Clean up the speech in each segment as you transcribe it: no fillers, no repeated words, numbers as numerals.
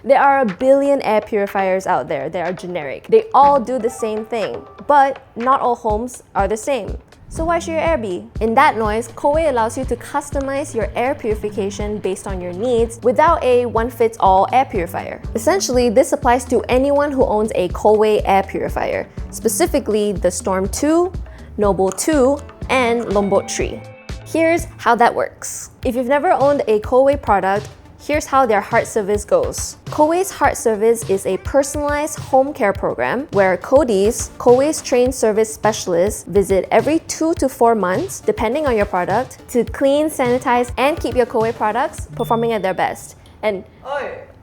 There are a billion air purifiers out there that are generic. They all do the same thing, but not all homes are the same. So why should your air be? In that noise, Coway allows you to customize your air purification based on your needs without a one-fits-all air purifier. Essentially, this applies to anyone who owns a Coway air purifier, specifically the Storm 2, Noble 2, and Lombok 3. Here's how that works. If you've never owned a Coway product, here's how their heart service goes. Coway's heart service is a personalized home care program where Cody's, Coway's trained service specialists, visit every 2 to 4 months, depending on your product, to clean, sanitize, and keep your Coway products performing at their best. And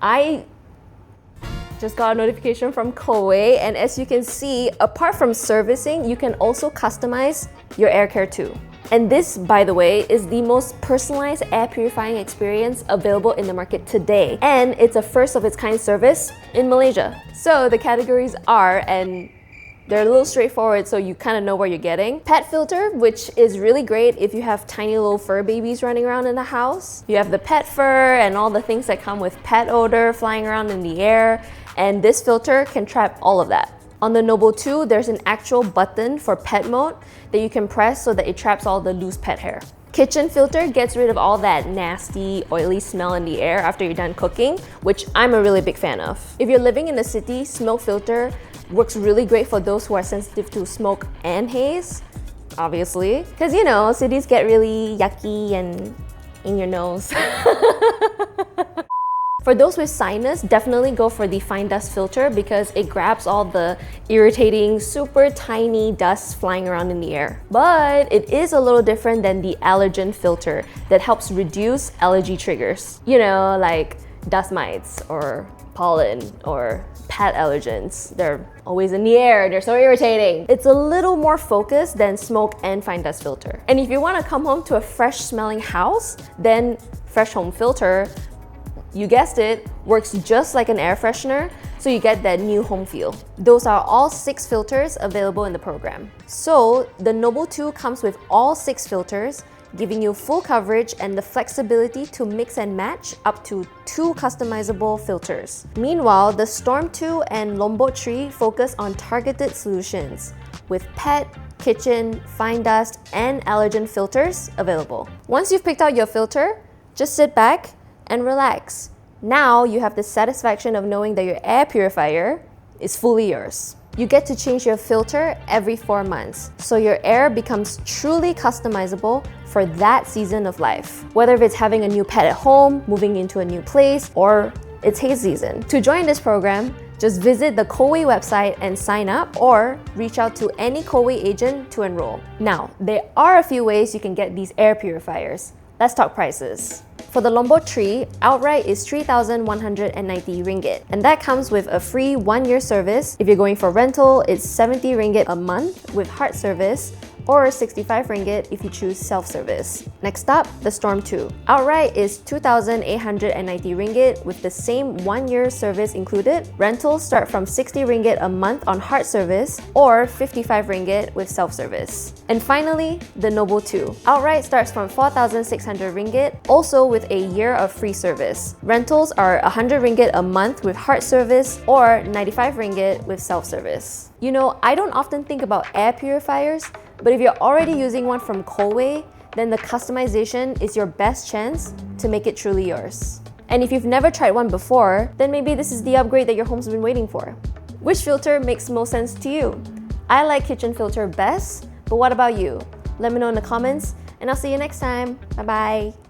I just got a notification from Coway, and as you can see, apart from servicing, you can also customize your air care too. And this, by the way, is the most personalized air purifying experience available in the market today. And it's a first of its kind service in Malaysia. So the categories are, and they're a little straightforward so you kind of know what you're getting. Pet filter, which is really great if you have tiny little fur babies running around in the house. You have the pet fur and all the things that come with pet odor flying around in the air. And this filter can trap all of that. On the Noble 2, there's an actual button for pet mode that you can press so that it traps all the loose pet hair. Kitchen filter gets rid of all that nasty, oily smell in the air after you're done cooking, which I'm a really big fan of. If you're living in the city, smoke filter works really great for those who are sensitive to smoke and haze, obviously. Because you know, cities get really yucky and in your nose. For those with sinus, definitely go for the fine dust filter because it grabs all the irritating, super tiny dust flying around in the air. But it is a little different than the Allergen filter that helps reduce allergy triggers. You know, like dust mites or pollen or pet allergens. They're always in the air, they're so irritating. It's a little more focused than smoke and fine dust filter. And if you want to come home to a fresh smelling house, then Fresh Home Filter, you guessed it, works just like an air freshener, so you get that new home feel. Those are all 6 filters available in the program. So the Noble 2 comes with all 6 filters, giving you full coverage and the flexibility to mix and match up to 2 customizable filters. Meanwhile, the Storm 2 and Lombok 3 focus on targeted solutions with pet, kitchen, fine dust, and allergen filters available. Once you've picked out your filter, just sit back and relax. Now you have the satisfaction of knowing that your air purifier is fully yours. You get to change your filter every 4 months, so your air becomes truly customizable for that season of life. Whether it's having a new pet at home, moving into a new place, or it's haze season. To join this program, just visit the Coway website and sign up, or reach out to any Coway agent to enroll. Now, there are a few ways you can get these air purifiers. Let's talk prices. For the Lombok 3, outright is 3,190 ringgit, and that comes with a free 1-year service. If you're going for rental, it's 70 ringgit a month with heart service, or 65 ringgit if you choose self-service. Next up, the Storm 2. Outright is 2,890 ringgit with the same 1-year service included. Rentals start from 60 ringgit a month on heart service or 55 ringgit with self-service. And finally, the Noble 2. Outright starts from 4,600 ringgit, also with a year of free service. Rentals are 100 ringgit a month with heart service or 95 ringgit with self-service. You know, I don't often think about air purifiers, but if you're already using one from Coway, then the customization is your best chance to make it truly yours. And if you've never tried one before, then maybe this is the upgrade that your home's been waiting for. Which filter makes most sense to you? I like kitchen filter best, but what about you? Let me know in the comments, and I'll see you next time. Bye-bye.